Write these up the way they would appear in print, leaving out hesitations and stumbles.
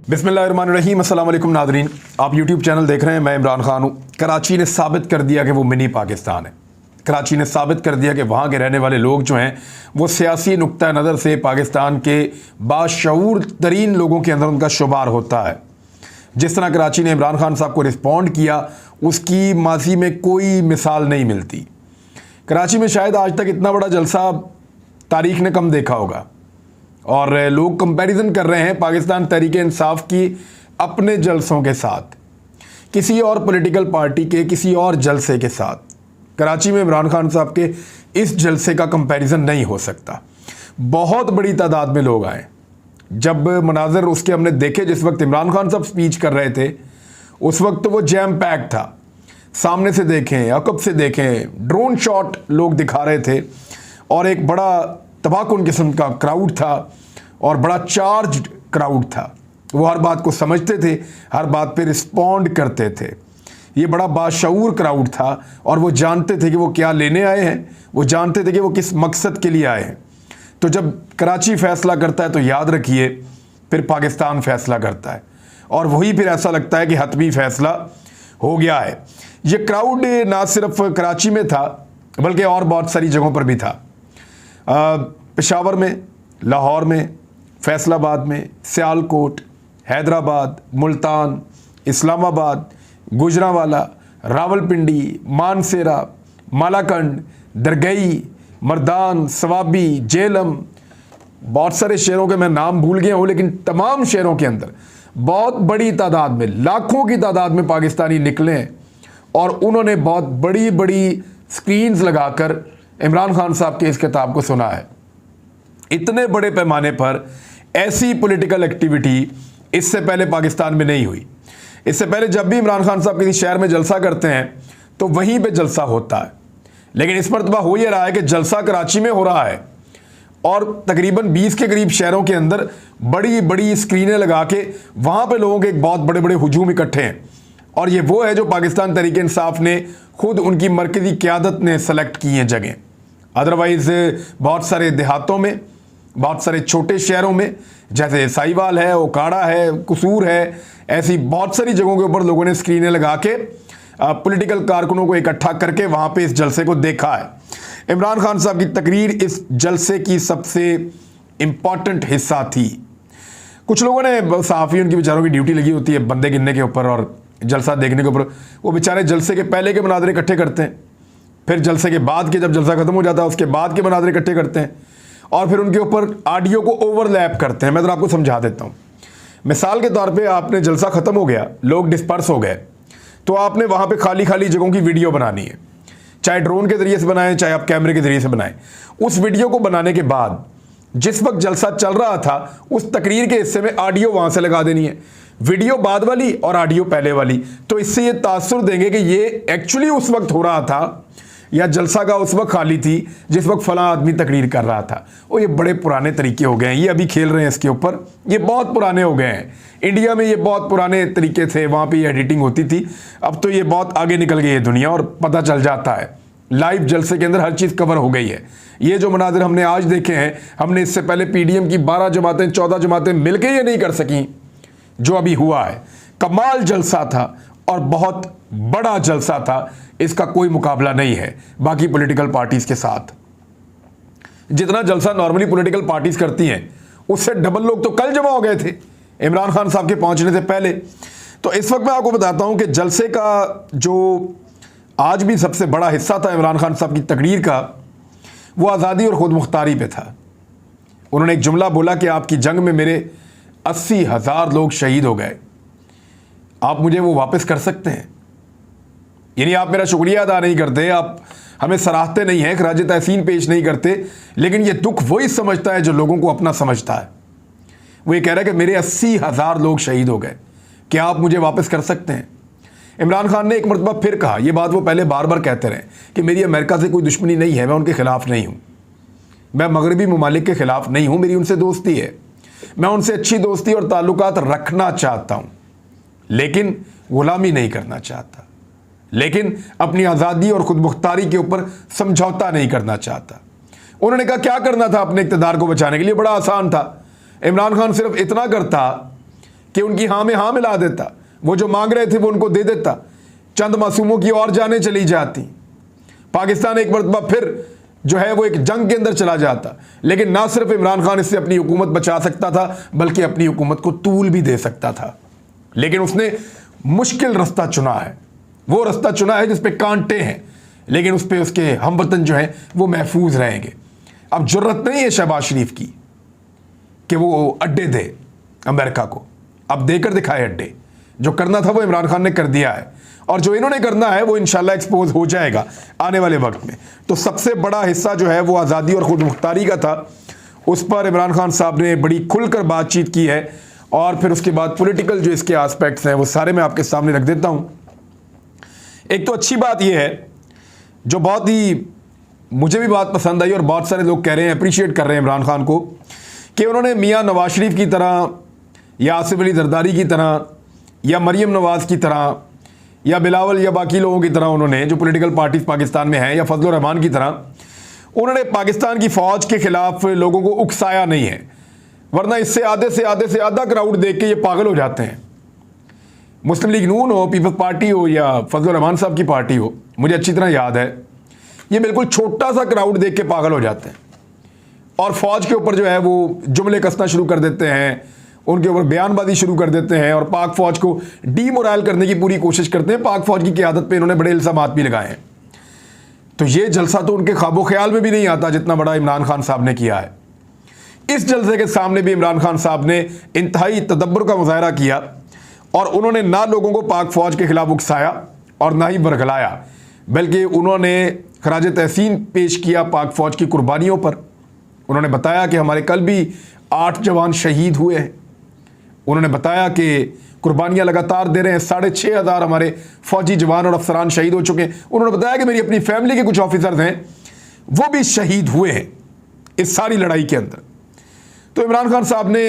बिस्मिल्लाहिर्रहमानिर्रहीम, अस्सलाम वालेकुम नाज़रीन। आप यूट्यूब चैनल देख रहे हैं, मैं इमरान खान हूँ। कराची ने साबित कर दिया कि वो मिनी पाकिस्तान है। कराची ने साबित कर दिया कि वहाँ के रहने वाले लोग जो हैं वो सियासी नुक्ता नज़र से पाकिस्तान के बाशऊर तरीन लोगों के अंदर उनका शुमार होता है। जिस तरह कराची ने इमरान खान साहब को रिस्पॉन्ड किया, उसकी माजी में कोई मिसाल नहीं मिलती। कराची में शायद आज तक इतना बड़ा जलसा तारीख ने कम देखा होगा, और लोग कंपैरिजन कर रहे हैं पाकिस्तान तहरीक इंसाफ की अपने जलसों के साथ, किसी और पॉलिटिकल पार्टी के किसी और जलसे के साथ। कराची में इमरान खान साहब के इस जलसे का कंपैरिजन नहीं हो सकता। बहुत बड़ी तादाद में लोग आए। जब मनाजर उसके हमने देखे, जिस वक्त इमरान खान साहब स्पीच कर रहे थे, उस वक्त वो जैम पैक था। सामने से देखें, अकब से देखें, ड्रोन शॉट लोग दिखा रहे थे, और एक बड़ा तबाहकुन किस्म का क्राउड था और बड़ा चार्ज्ड क्राउड था। वो हर बात को समझते थे, हर बात पे रिस्पॉन्ड करते थे। ये बड़ा बाशऊर क्राउड था और वो जानते थे कि वो क्या लेने आए हैं, वो जानते थे कि वो किस मकसद के लिए आए हैं। तो जब कराची फैसला करता है तो याद रखिए फिर पाकिस्तान फैसला करता है, और वही फिर ऐसा लगता है कि हतमी फैसला हो गया है। ये क्राउड ना सिर्फ कराची में था बल्कि और बहुत सारी जगहों पर भी था। पेशावर में, लाहौर में, फैसलाबाद में, सियालकोट, हैदराबाद, मुल्तान, इस्लामाबाद, गुजरांवाला, रावलपिंडी, मानसेरा, मालाकंड, दरगई, मर्दान, सवाबी, जेलम, बहुत सारे शहरों के मैं नाम भूल गया हूँ, लेकिन तमाम शहरों के अंदर बहुत बड़ी तादाद में, लाखों की तादाद में पाकिस्तानी निकले हैं, और उन्होंने बहुत बड़ी बड़ी स्क्रीन्स लगाकर इमरान खान साहब के इस किताब को सुना है। इतने बड़े पैमाने पर ऐसी पॉलिटिकल एक्टिविटी इससे पहले पाकिस्तान में नहीं हुई। इससे पहले जब भी इमरान खान साहब किसी शहर में जलसा करते हैं तो वहीं पे जलसा होता है, लेकिन इस मरतबा हो ये रहा है कि जलसा कराची में हो रहा है, और तकरीबन 20 के करीब शहरों के अंदर बड़ी बड़ी स्क्रीनें लगा के वहाँ पे लोगों के एक बहुत बड़े बड़े हुजूम इकट्ठे हैं। और ये वो है जो पाकिस्तान तहरीक इंसाफ ने खुद, उनकी मरकज़ी क़यादत ने सेलेक्ट की हैं जगह। अदरवाइज़ बहुत सारे देहातों में, बहुत सारे छोटे शहरों में, जैसे साहिवाल है, ओकाड़ा है, कसूर है, ऐसी बहुत सारी जगहों के ऊपर लोगों ने स्क्रीनें लगा के पॉलिटिकल कारकुनों को इकट्ठा करके वहाँ पे इस जलसे को देखा है। इमरान खान साहब की तकरीर इस जलसे की सबसे इम्पॉर्टेंट हिस्सा थी। कुछ लोगों ने, सहाफ़ी, उनकी बेचारों की ड्यूटी लगी होती है बंदे गिनने के ऊपर और जलसा देखने के ऊपर, वो बेचारे जलसे के पहले के मनाज़रे इकट्ठे करते हैं, फिर जलसे के बाद के, जब जलसा ख़त्म हो जाता है उसके बाद के मनाज़रे इकट्ठे करते हैं, और फिर उनके ऊपर ऑडियो को ओवरलैप करते हैं। मैं तो आपको समझा देता हूँ। मिसाल के तौर पे आपने जलसा ख़त्म हो गया, लोग डिस्पर्स हो गए, तो आपने वहाँ पे खाली खाली जगहों की वीडियो बनानी है, चाहे ड्रोन के ज़रिए से बनाएं, चाहे आप कैमरे के ज़रिए से बनाएं। उस वीडियो को बनाने के बाद जिस वक्त जलसा चल रहा था उस तकरीर के हिस्से में ऑडियो वहाँ से लगा देनी है, वीडियो बाद वाली और ऑडियो पहले वाली। तो इससे ये तासुर देंगे कि ये एक्चुअली उस वक्त हो रहा था, या जलसा का उस वक्त खाली थी जिस वक्त फलां आदमी तकरीर कर रहा था। और ये बड़े पुराने तरीके हो गए हैं, ये अभी खेल रहे हैं इसके ऊपर, ये बहुत पुराने हो गए हैं। इंडिया में ये बहुत पुराने तरीके थे, वहाँ पे ये एडिटिंग होती थी। अब तो ये बहुत आगे निकल गई है दुनिया, और पता चल जाता है लाइव जलसे के अंदर हर चीज़ कवर हो गई है। ये जो मनाजिर हमने आज देखे हैं, हमने इससे पहले PDM की 12 जमातें, 14 जमातें मिलकर ये नहीं कर सकी जो अभी हुआ है। कमाल जलसा था और बहुत बड़ा जलसा था, इसका कोई मुकाबला नहीं है बाकी पॉलिटिकल पार्टीज़ के साथ। जितना जलसा नॉर्मली पॉलिटिकल पार्टीज़ करती हैं उससे डबल लोग तो कल जमा हो गए थे इमरान खान साहब के पहुंचने से पहले। तो इस वक्त मैं आपको बताता हूं कि जलसे का जो आज भी सबसे बड़ा हिस्सा था इमरान खान साहब की तकरीर का, वो आज़ादी और ख़ुद मुख्तारी पे था। उन्होंने एक जुमला बोला कि आपकी जंग में मेरे 80,000 लोग शहीद हो गए, आप मुझे वो वापस कर सकते हैं? यानी आप मेरा शुक्रिया अदा नहीं करते, आप हमें सराहते नहीं हैं, खराज तहसीन पेश नहीं करते, लेकिन ये दुख वही समझता है जो लोगों को अपना समझता है। वो ये कह रहा है कि मेरे 80,000 लोग शहीद हो गए, क्या आप मुझे वापस कर सकते हैं? इमरान खान ने एक मरतबा फिर कहा, ये बात वो पहले बार बार कहते रहे कि मेरी अमेरिका से कोई दुश्मनी नहीं है, मैं उनके ख़िलाफ़ नहीं हूँ, मैं मगरबी ममालिक के ख़िलाफ़ नहीं हूँ, मेरी उनसे दोस्ती है, मैं उनसे अच्छी दोस्ती और ताल्लुकात रखना चाहता हूँ, लेकिन ग़ुलामी नहीं करना चाहता, लेकिन अपनी आज़ादी और ख़ुद मुख्तारी के ऊपर समझौता नहीं करना चाहता। उन्होंने कहा क्या करना था अपने इक़्तिदार को बचाने के लिए, बड़ा आसान था। इमरान खान सिर्फ इतना करता कि उनकी हाँ में हाँ मिला देता, वो जो मांग रहे थे वो उनको दे देता, चंद मासूमों की और जानें चली जाती, पाकिस्तान एक मरतबा फिर जो है वो एक जंग के अंदर चला जाता। लेकिन ना सिर्फ इमरान खान इससे अपनी हुकूमत बचा सकता था बल्कि अपनी हुकूमत को तूल भी दे सकता था। लेकिन उसने मुश्किल रास्ता चुना है, वो रास्ता चुना है जिस पे कांटे हैं, लेकिन उस पे उसके हमवतन जो हैं वो महफूज रहेंगे। अब जुर्रत नहीं है शहबाज शरीफ की कि वो अड्डे दे अमेरिका को, अब देकर दिखाए अड्डे। जो करना था वो इमरान खान ने कर दिया है, और जो इन्होंने करना है वो इंशाल्लाह एक्सपोज हो जाएगा आने वाले वक्त में। तो सबसे बड़ा हिस्सा जो है वो आज़ादी और खुद मुख्तारी का था, उस पर इमरान खान साहब ने बड़ी खुलकर बातचीत की है। और फिर उसके बाद पॉलिटिकल जो इसके एस्पेक्ट्स हैं वो सारे मैं आपके सामने रख देता हूँ। एक तो अच्छी बात यह है, जो बहुत ही मुझे भी बात पसंद आई और बहुत सारे लोग कह रहे हैं, अप्रिशिएट कर रहे हैं इमरान खान को, कि उन्होंने मियाँ नवाज शरीफ की तरह या आसिफ अली जरदारी की तरह या मरीम नवाज़ की तरह या बिलावल या बाकी लोगों की तरह, उन्होंने जो पॉलिटिकल पार्टीज पाकिस्तान में हैं, या फजल रहमान की तरह, उन्होंने पाकिस्तान की फ़ौज के खिलाफ लोगों को उकसाया नहीं है। वरना इससे आधे से आधा क्राउड देख के ये पागल हो जाते हैं। मुस्लिम लीग नून हो, पीपल्स पार्टी हो या फजल रहमान साहब की पार्टी हो, मुझे अच्छी तरह याद है, ये बिल्कुल छोटा सा क्राउड देख के पागल हो जाते हैं और फ़ौज के ऊपर जो है वो जुमले कसना शुरू कर देते हैं, उनके ऊपर बयानबाजी शुरू कर देते हैं और पाक फ़ौज को डीमोरल करने की पूरी कोशिश करते हैं। पाक फ़ौज की क़यादत पे इन्होंने बड़े इल्ज़ामात भी लगाए हैं। तो ये जलसा तो उनके ख्वाबो ख्याल में भी नहीं आता जितना बड़ा इमरान खान साहब ने किया है। इस जलसे के सामने भी इमरान खान साहब ने इंतहाई तदब्बर का मुजाहरा किया और उन्होंने ना लोगों को पाक फ़ौज के खिलाफ उकसाया और ना ही बरगलाया, बल्कि उन्होंने खराज तहसीन पेश किया पाक फ़ौज की कुर्बानियों पर। उन्होंने बताया कि हमारे कल भी 8 जवान शहीद हुए हैं। उन्होंने बताया कि कुर्बानियाँ लगातार दे रहे हैं, 6,500 हमारे फ़ौजी जवान और अफसरान शहीद हो चुके हैं। उन्होंने बताया कि मेरी अपनी फैमिली के कुछ ऑफिसर्स हैं वो भी शहीद हुए हैं इस सारी लड़ाई के अंदर। तो इमरान खान साहब ने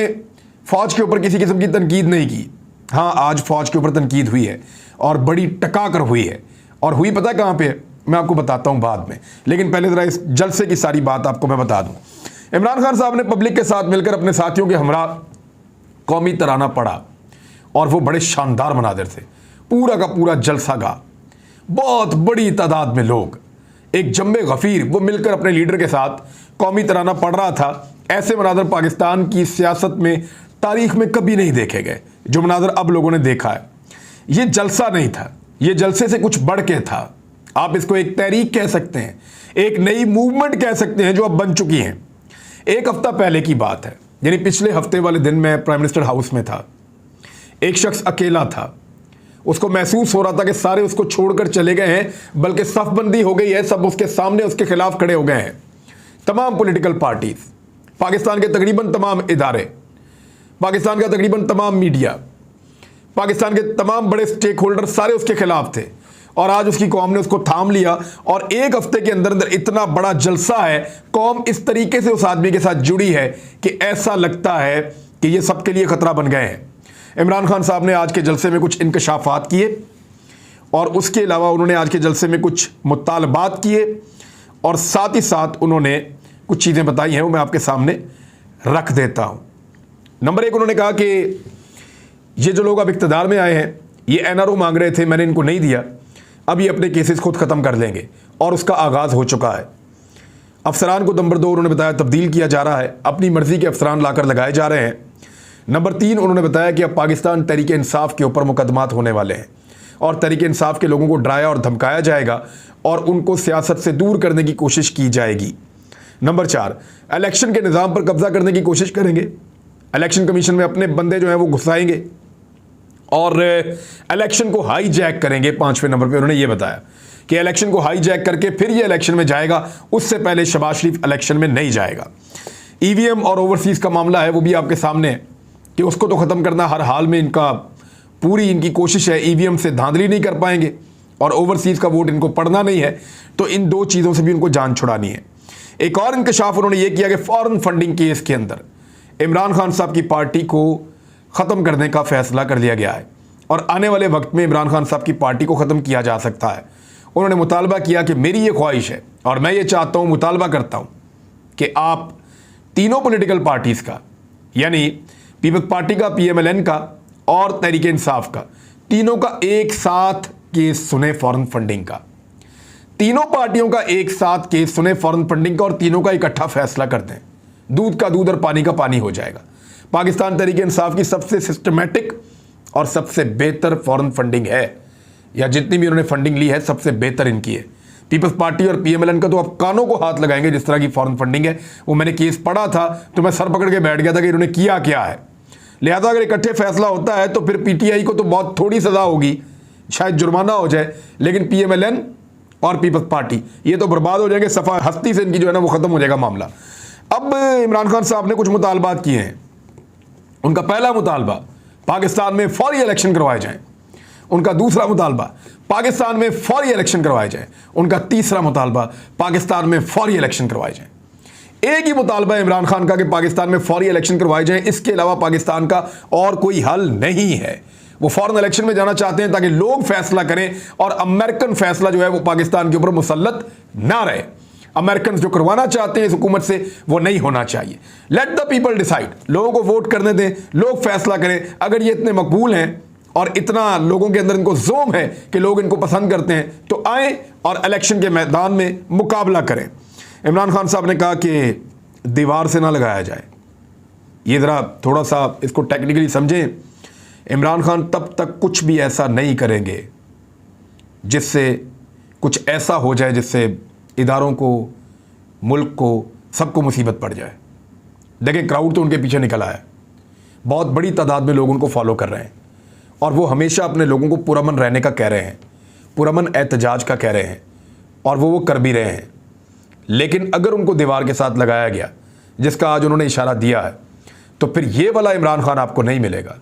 फ़ौज के ऊपर किसी किस्म की तनकीद नहीं की। हाँ, आज फ़ौज के ऊपर तनकीद हुई है और बड़ी टका कर हुई है, और हुई पता है कहाँ पे है, मैं आपको बताता हूँ बाद में। लेकिन पहले ज़रा इस जलसे की सारी बात आपको मैं बता दूँ। इमरान खान साहब ने पब्लिक के साथ मिलकर अपने साथियों के हमरा कौमी तराना पढ़ा और वो बड़े शानदार मनाजिर थे। पूरा का पूरा जलसा गा, बहुत बड़ी तादाद में लोग, एक जम्मे गफ़ीर, वो मिलकर अपने लीडर के साथ कौमी तराना पढ़ रहा था। ऐसे मनाजिर पाकिस्तान की सियासत में तारीख में कभी नहीं देखे गए जो मनाजिर अब लोगों ने देखा है। ये जलसा नहीं था, ये जलसे से कुछ बढ़ के था। आप इसको एक तहरीक कह सकते हैं, एक नई मूवमेंट कह सकते हैं जो अब बन चुकी है। एक हफ्ता पहले की बात है, यानी पिछले हफ्ते वाले दिन मैं प्राइम मिनिस्टर हाउस में था। एक शख्स अकेला था, उसको महसूस हो रहा था कि सारे उसको छोड़कर चले गए हैं, बल्कि सफ़बंदी हो गई है, सब उसके सामने उसके खिलाफ खड़े हो गए हैं। तमाम पॉलिटिकल पार्टीज, पाकिस्तान के तकरीबन तमाम इदारे, पाकिस्तान का तकरीबन तमाम मीडिया, पाकिस्तान के तमाम बड़े स्टेक होल्डर सारे उसके खिलाफ थे। और आज उसकी कौम ने उसको थाम लिया और एक हफ्ते के अंदर अंदर इतना बड़ा जलसा है। कौम इस तरीके से उस आदमी के साथ जुड़ी है कि ऐसा लगता है कि ये सबके लिए खतरा बन गए हैं। इमरान खान साहब ने आज के जलसे में कुछ इंकशाफात किए और उसके अलावा उन्होंने आज के जलसे में कुछ मुतालबात किए और साथ ही साथ उन्होंने कुछ चीज़ें बताई हैं, वो मैं आपके सामने रख देता हूँ। नंबर 1, उन्होंने कहा कि ये जो लोग अब इक़्तिदार में आए हैं, ये NRO मांग रहे थे, मैंने इनको नहीं दिया, अब ये अपने केसेस खुद ख़त्म कर लेंगे और उसका आगाज़ हो चुका है। अफसरान को नंबर 2 उन्होंने बताया तब्दील किया जा रहा है, अपनी मर्ज़ी के अफसरान लाकर लगाए जा रहे हैं। नंबर 3 उन्होंने बताया कि अब पाकिस्तान तहरीक इंसाफ के ऊपर मुकदमात होने वाले हैं और तहरीक इंसाफ के लोगों को डराया और धमकाया जाएगा और उनको सियासत से दूर करने की कोशिश की जाएगी। नंबर 4, इलेक्शन के निज़ाम पर कब्ज़ा करने की कोशिश करेंगे, इलेक्शन कमीशन में अपने बंदे जो हैं वो घुसाएंगे और इलेक्शन को हाईजैक करेंगे। 5वें नंबर पे उन्होंने ये बताया कि इलेक्शन को हाईजैक करके फिर ये इलेक्शन में जाएगा, उससे पहले शहबाज शरीफ इलेक्शन में नहीं जाएगा। EVM और ओवरसीज़ का मामला है, वो भी आपके सामने है कि उसको तो ख़त्म करना हर हाल में इनका पूरी इनकी कोशिश है। EVM से धांधली नहीं कर पाएंगे और ओवरसीज़ का वोट इनको पड़ना नहीं है, तो इन 2 चीज़ों से भी उनको जान छुड़ानी है। एक और इंकशाफ उन्होंने ये किया कि फ़ॉरेन फंडिंग केस के अंदर इमरान खान साहब की पार्टी को ख़त्म करने का फ़ैसला कर लिया गया है और आने वाले वक्त में इमरान खान साहब की पार्टी को ख़त्म किया जा सकता है। उन्होंने मुतालबा किया कि मेरी ये ख्वाहिश है और मैं ये चाहता हूँ, मुतालबा करता हूँ कि आप तीनों पॉलिटिकल पार्टीज़ का, यानी पीपल्स पार्टी का, PMLN का और तहरीक इंसाफ का, तीनों का एक साथ केस सुने फॉरेन फंडिंग का। तीनों पार्टियों का एक साथ केस सुने फॉरेन फंडिंग का और तीनों का इकट्ठा फैसला कर दें। दूध का दूध और पानी का पानी हो जाएगा। पाकिस्तान तहरीक इंसाफ की सबसे सिस्टमेटिक और सबसे बेहतर फॉरेन फंडिंग है, या जितनी भी उन्होंने फंडिंग ली है सबसे बेहतर इनकी है। पीपल्स पार्टी और पीएमएलएन का तो आप कानों को हाथ लगाएंगे जिस तरह की फॉरेन फंडिंग है। वो मैंने केस पढ़ा था तो मैं सर पकड़ के बैठ गया था कि इन्होंने किया क्या है। लिहाजा अगर इकट्ठे फैसला होता है तो फिर पीटीआई को तो बहुत थोड़ी सजा होगी, शायद जुर्माना हो जाए, लेकिन पीएमएलएन और पीपल्स पार्टी ये तो बर्बाद हो जाएंगे, सफा हस्ती से इनकी जो है ना वो खत्म हो जाएगा मामला। अब इमरान खान साहब ने कुछ मुतालबात किए हैं। उनका पहला मुतालबा पाकिस्तान में फौरी इलेक्शन करवाए जाएं। उनका दूसरा मुतालबा पाकिस्तान में फौरी इलेक्शन करवाए जाएं। उनका तीसरा मुतालबा पाकिस्तान में फौरी इलेक्शन करवाए जाएं। एक ही मुतालबा इमरान खान का कि पाकिस्तान में फौरी इलेक्शन करवाए जाएं, इसके अलावा पाकिस्तान का और कोई हल नहीं है। वो फौरन इलेक्शन में जाना चाहते हैं ताकि लोग फैसला करें और अमेरिकन फैसला जो है वो पाकिस्तान के ऊपर मुसल्लत ना रहे। अमेरिकन जो करवाना चाहते हैं इस हुकूमत से वो नहीं होना चाहिए। लेट द पीपल डिसाइड, लोगों को वोट करने दें, लोग फैसला करें। अगर ये इतने मकबूल हैं और इतना लोगों के अंदर इनको जोम है कि लोग इनको पसंद करते हैं तो आए और इलेक्शन के मैदान में मुकाबला करें। इमरान खान साहब ने कहा कि दीवार से ना लगाया जाए। ये ज़रा थोड़ा सा इसको टेक्निकली समझें। इमरान खान तब तक कुछ भी ऐसा नहीं करेंगे जिससे कुछ ऐसा हो जाए जिससे इदारों को, मुल्क को, सबको मुसीबत पड़ जाए। देखें, क्राउड तो उनके पीछे निकला है, बहुत बड़ी तादाद में लोग उनको फॉलो कर रहे हैं और वो हमेशा अपने लोगों को पुरअमन रहने का कह रहे हैं, पुरअमन एहतजाज का कह रहे हैं और वो कर भी रहे हैं। लेकिन अगर उनको दीवार के साथ लगाया गया, जिसका आज उन्होंने इशारा दिया है, तो फिर ये वाला इमरान खान आपको नहीं मिलेगा।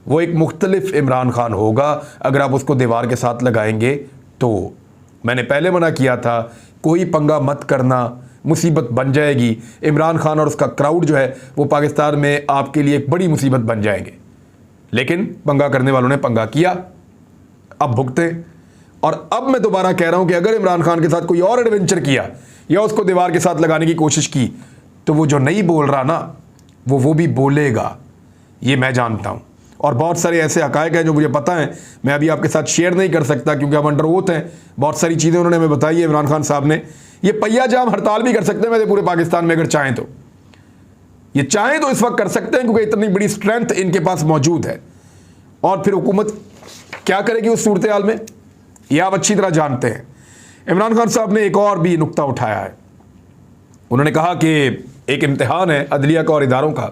वो एक मुख्तलिफ इमरान खान होगा अगर आप उसको दीवार के साथ लगाएंगे। तो मैंने पहले मना किया था, कोई पंगा मत करना, मुसीबत बन जाएगी। इमरान खान और उसका क्राउड जो है वो पाकिस्तान में आपके लिए एक बड़ी मुसीबत बन जाएंगे। लेकिन पंगा करने वालों ने पंगा किया, अब भुगते। और अब मैं दोबारा कह रहा हूं कि अगर इमरान खान के साथ कोई और एडवेंचर किया या उसको दीवार के साथ लगाने की कोशिश की तो वो जो नहीं बोल रहा ना वो भी बोलेगा, ये मैं जानता हूं। और बहुत सारे ऐसे हकायक हैं जो मुझे पता है, मैं अभी आपके साथ शेयर नहीं कर सकता क्योंकि हम अंडर ओथ हैं। बहुत सारी चीज़ें उन्होंने हमें बताई है इमरान खान साहब ने। ये पहिया जाम हड़ताल भी कर सकते हैं वैसे पूरे पाकिस्तान में, अगर चाहें तो ये चाहें तो इस वक्त कर सकते हैं क्योंकि इतनी बड़ी स्ट्रेंथ इनके पास मौजूद है। और फिर हुकूमत क्या करेगी उस सूरत हाल में, ये आप अच्छी तरह जानते हैं। इमरान खान साहब ने एक और भी नुक्ता उठाया है। उन्होंने कहा कि एक इम्तिहान है अदलिया का और इदारों का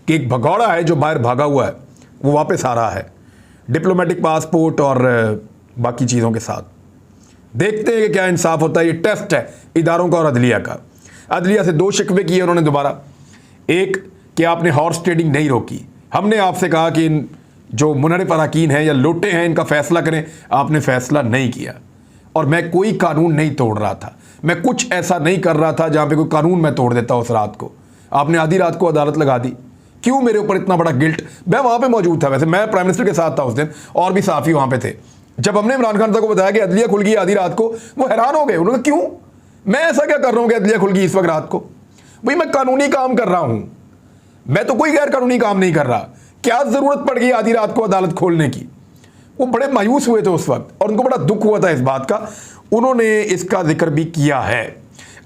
कि एक भगौड़ा है जो बाहर भागा हुआ है वो वापस आ रहा है डिप्लोमेटिक पासपोर्ट और बाकी चीज़ों के साथ। देखते हैं कि क्या इंसाफ होता है। ये टेस्ट है इदारों का और अदलिया का। अदलिया से 2 शिकवे किए उन्होंने दोबारा। एक कि आपने हॉर्स ट्रेडिंग नहीं रोकी, हमने आपसे कहा कि इन जो मुनहरिफ अराकीन हैं या लोटे हैं इनका फैसला करें, आपने फैसला नहीं किया। और मैं कोई कानून नहीं तोड़ रहा था, मैं कुछ ऐसा नहीं कर रहा था जहाँ पे कोई कानून मैं तोड़ देता उस रात को। आपने आधी रात को अदालत लगा दी, क्यों मेरे ऊपर इतना बड़ा गिल्ट। मैं वहाँ पे मौजूद था, वैसे मैं प्राइम मिनिस्टर के साथ था उस दिन और भी साफ़ी वहाँ पे थे। जब हमने इमरान खान साहब को बताया कि अदलिया खुल गई आधी रात को, वो हैरान हो गए। उन्होंने क्यों, मैं ऐसा क्या कर रहा हूँ कि अदलिया खुल गई इस वक्त रात को। भाई मैं कानूनी काम कर रहा हूँ, मैं तो कोई गैर कानूनी काम नहीं कर रहा। क्या ज़रूरत पड़ गई आधी रात को अदालत खोलने की। वो बड़े मायूस हुए थे उस वक्त और उनको बड़ा दुख हुआ था इस बात का। उन्होंने इसका जिक्र भी किया है।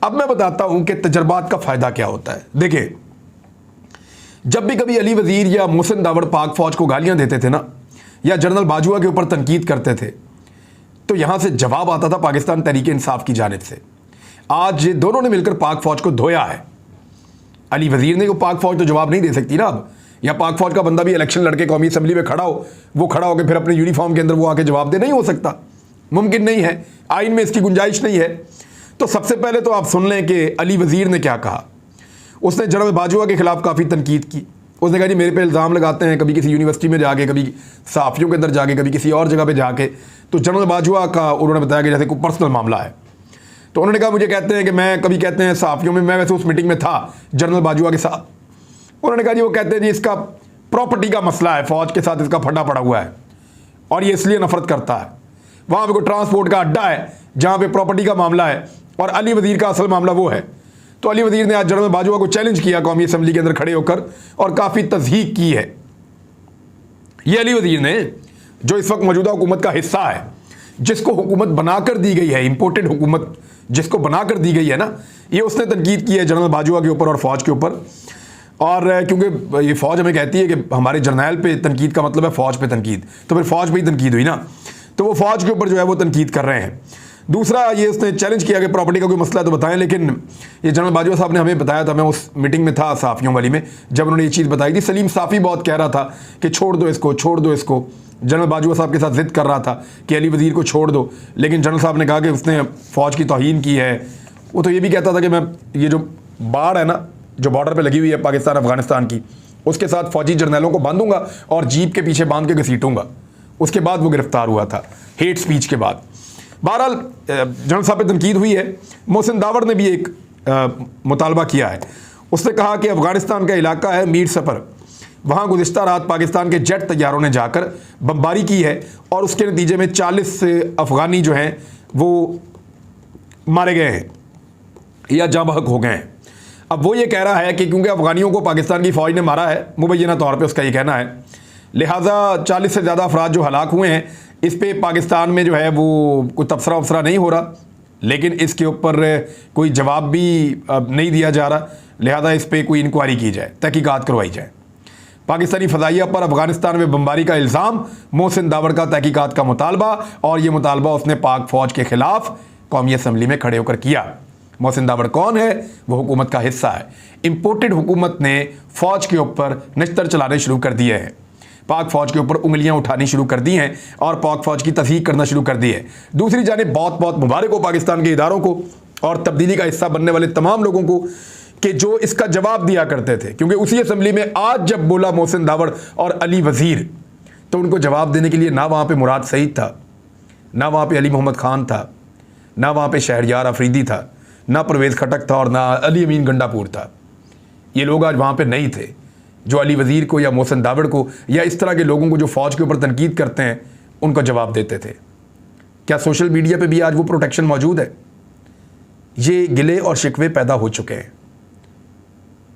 अब मैं बताता हूँ कि तजर्बात का फ़ायदा क्या होता है। देखिए, जब भी कभी अली वजीर या मोहसिन दावड़ पाक फौज को गालियां देते थे ना, या जनरल बाजुआ के ऊपर तनकीद करते थे, तो यहां से जवाब आता था पाकिस्तान तहरीक इंसाफ की जानिब से। आज ये दोनों ने मिलकर पाक फौज को धोया है। अली वजीर ने, को पाक फौज तो जवाब नहीं दे सकती ना अब, या पाक फौज का बंदा भी इलेक्शन लड़के कौमी असम्बली में खड़ा हो, वो खड़ा होकर फिर अपने यूनिफॉर्म के अंदर वो आके जवाब दे, नहीं हो सकता, मुमकिन नहीं है, आइन में इसकी गुंजाइश नहीं है। तो सबसे पहले तो आप सुन लें कि अली वजीर ने क्या कहा। उसने जनरल बाजुआ के खिलाफ काफ़ी तनकीद की। उसने कहा जी मेरे पे इल्ज़ाम लगाते हैं, कभी किसी यूनिवर्सिटी में जाके, कभी सहाफ़ियों के अंदर जाके, कभी किसी और जगह पे जाके। तो जनरल बाजुआ का उन्होंने बताया कि जैसे कोई पर्सनल मामला है। तो उन्होंने कहा मुझे कहते हैं कि मैं, कभी कहते हैं सहाफ़ियों में, मैं वैसे उस मीटिंग में था जनरल बाजुआ के साथ। उन्होंने कहा जी वो कहते हैं जी इसका प्रॉपर्टी का मसला है, फ़ौज के साथ इसका फटा पड़ा हुआ है और ये इसलिए नफरत करता है। वहाँ पर कोई ट्रांसपोर्ट का अड्डा है जहाँ पर प्रॉपर्टी का मामला है और अली वजीर का असल मामला वो है। तो अली वजीर ने आज जनरल बाजुआ को चैलेंज किया कौमी असम्बली के अंदर खड़े होकर और काफ़ी तज़हीक की है। ये अली वजीर ने, जो इस वक्त मौजूदा हुकूमत का हिस्सा है, जिसको हुकूमत बनाकर दी गई है, इंपोर्टेड हुकूमत जिसको बनाकर दी गई है ना, ये उसने तनकीद की है जनरल बाजवा के ऊपर और फ़ौज के ऊपर। और क्योंकि ये फ़ौज हमें कहती है कि हमारे जर्नैल पे तनकीद का मतलब है फ़ौज पे तनकीद, तो फिर फ़ौज पे ही तनकीद हुई ना, तो वो फ़ौज के ऊपर जो है वो तनकीद कर रहे हैं। दूसरा, ये उसने चैलेंज किया कि प्रॉपर्टी का कोई मसला है तो बताएं, लेकिन ये जनरल बाजवा साहब ने हमें बताया था, मैं उस मीटिंग में था साफ़ियों वाली में, जब उन्होंने ये चीज़ बताई थी। सलीम साफ़ी बहुत कह रहा था कि छोड़ दो इसको, छोड़ दो इसको। जनरल बाजवा साहब के साथ ज़िद कर रहा था कि अली वज़ीर को छोड़ दो, लेकिन जनरल साहब ने कहा कि उसने फ़ौज की तौहीन की है। वो तो ये भी कहता था कि मैं ये जो बाढ़ है ना, जो बॉर्डर पे लगी हुई है पाकिस्तान अफगानिस्तान की, उसके साथ फ़ौजी जर्नैलों को बांधूंगा और जीप के पीछे बांध के घसीटूंगा। उसके बाद वो गिरफ्तार हुआ था, हेट स्पीच के बाद। बहरहाल जनरल साहब पे तनकीद हुई है। मोहसिन दावड़ ने भी एक मुतालबा किया है। उसने कहा कि अफ़गानिस्तान का इलाका है मीर सफ़र, वहाँ गुज़िश्ता रात पाकिस्तान के जेट तैयारों ने जाकर बमबारी की है और उसके नतीजे में 40 अफ़गानी जो हैं वो मारे गए हैं या जाँ बहक हो गए हैं। अब वो ये कह रहा है कि क्योंकि अफ़गानियों को पाकिस्तान की फ़ौज ने मारा है, मुबैना तौर पर उसका ये कहना है, लिहाजा 40 से ज़्यादा अफराद जो हलाक हुए हैं, इस पे पाकिस्तान में जो है वो कोई तबसरा वबसरा नहीं हो रहा, लेकिन इसके ऊपर कोई जवाब भी नहीं दिया जा रहा। लिहाजा इस पे कोई इंक्वायरी की जाए, तहकीकात करवाई जाए। पाकिस्तानी फ़ज़ाइया पर अफ़गानिस्तान में बमबारी का इल्ज़ाम, मोहसिन दावड़ का तहकीकात का मुतालबा, और ये मुतालबा उसने पाक फ़ौज के ख़िलाफ़ कौमी असम्बली में खड़े होकर किया। मोहसिन दावड़ कौन है? वो हुकूमत का हिस्सा है। इम्पोर्टेड हुकूमत ने फ़ौज के ऊपर नश्तर चलाने शुरू कर दिए हैं, पाक फ़ौज के ऊपर उंगलियां उठानी शुरू कर दी हैं और पाक फ़ौज की तस्दीक करना शुरू कर दी है। दूसरी जानिब बहुत बहुत मुबारक हो पाकिस्तान के इदारों को और तब्दीली का हिस्सा बनने वाले तमाम लोगों को कि जो इसका जवाब दिया करते थे, क्योंकि उसी असम्बली में आज जब बोला मोहसिन दावड़ और अली वज़ीर, तो उनको जवाब देने के लिए ना वहाँ पर मुराद सईद था, ना वहाँ पर अली मोहम्मद ख़ान था, ना वहाँ पर शहरयार अफरीदी था, ना परवेज़ खटक था और ना अली अमीन गंडापुर था। ये लोग आज वहाँ पर नहीं थे जो अली वज़ीर को या मोहसिन दावड़ को या इस तरह के लोगों को जो फ़ौज के ऊपर तनकीद करते हैं उनको जवाब देते थे। क्या सोशल मीडिया पे भी आज वो प्रोटेक्शन मौजूद है? ये गिले और शिकवे पैदा हो चुके हैं।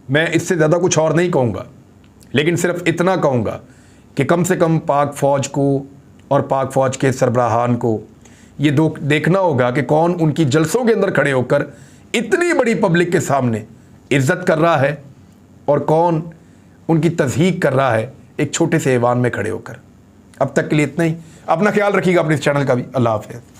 मैं इससे ज़्यादा कुछ और नहीं कहूँगा, लेकिन सिर्फ इतना कहूँगा कि कम से कम पाक फ़ौज को और पाक फ़ौज के सरबराहान को ये देखना होगा कि कौन उनकी जलसों के अंदर खड़े होकर इतनी बड़ी पब्लिक के सामने इज्जत कर रहा है और कौन उनकी तज़हीक कर रहा है एक छोटे से ऐवान में खड़े होकर। अब तक के लिए इतना ही। अपना ख्याल रखिएगा, अपने इस चैनल का भी। अल्लाह हाफ़िज़।